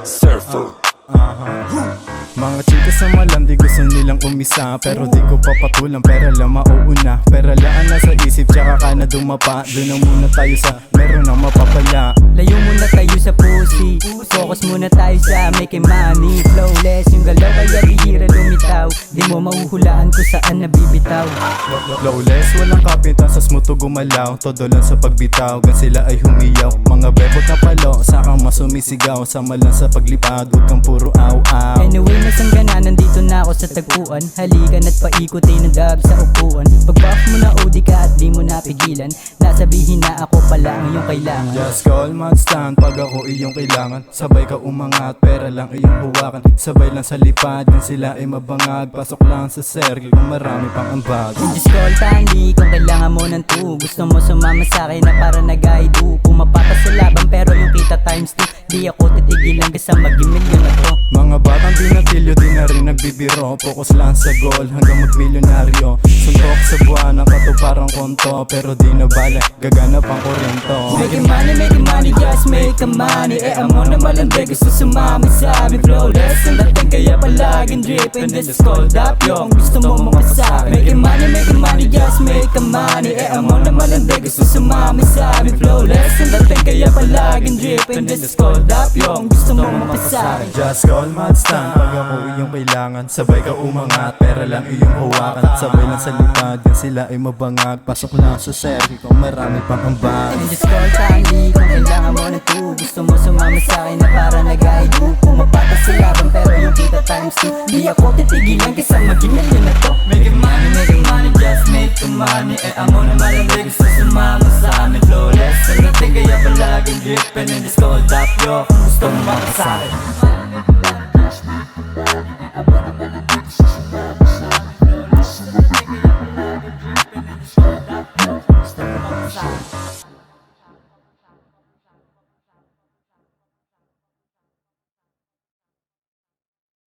Surfer. Mga chika sa malam, di gusto nilang umisa. Pero di ko papatulang, pera lang mauuna. Pera lang ang nasa isip, tsaka ka na dumapa. Doon na muna tayo sa meron na mapapala. Layo muna tayo sa pussy, focus muna tayo sa making money. Flawless yung galaw, kaya bihira lumitaw. Di mo mahuhulaan kung saan nabibitaw. Flawless, walang kapitan, sa smooth to gumalaw. Todo lang sa pagbitaw, gan sila ay humiyaw. Mga bebot na palo, sakang masumisigaw. Sama lang sa paglipad, huwag kang puro aw-aw. Anyway, nasanggana, nandito na ako sa tagpuan. Halikan at paikutin ng dab sa upuan. Pag-buff mo na OD ka at di mo napigilan, nasabihin na ako pala ang iyong kailangan. Just call stand pag ako iyong kailangan. Sabay ka umangat, pera lang iyong huwakan. Sabay lang sa lipad, yan sila ay mabangag. Pasok lang sa sergil kung marami pang ambag. Just call Tandy kung kailangan mo ng 2. Gusto mo sumama sa'kin na para nag-guide. Pumapatas sa laban pero yung kita times 2. Di ako titigil hanggang sa mag-milyon na to. Mga batang binatilyo, di na rin nagbibiro. Focus lang sa goal hanggang mag-milyonaryo. Suntok sa buwan, ang katuparang konto. Pero di na bala, gaganap ang kurento. Making money, just make the money. Amo na malandi, gusto sumama sa amin. Flawless ang dating kaya palaging drip. And this is called up yung gusto mo mapasabi. Making money, just make the money. Amo na malandi, gusto sumama sa amin. Flawless ang dating kaya palaging drip. And this is called up yung gusto mo mapasabi. Just call stand pag ako iyong kailangan. Sabay ka umangat, pera lang iyong hawakan. Sabay lang sa lipad, yan sila ay mabangag. Pasok lang sa sergi kung marami pang ambag. And just call Tandy kung kailangan mo ng 2. Gusto mo sumama sa'kin na para nag-guide. Pumapatas sa laban pero yung kita times 2. Di ako titigilan kasi maging milyon na to. Making money, just make the money. Amo na malandi, gusto sumama sa amin. Flawless ang dating kaya palaging drip. And just call up yo kung gusto mo mapasabi.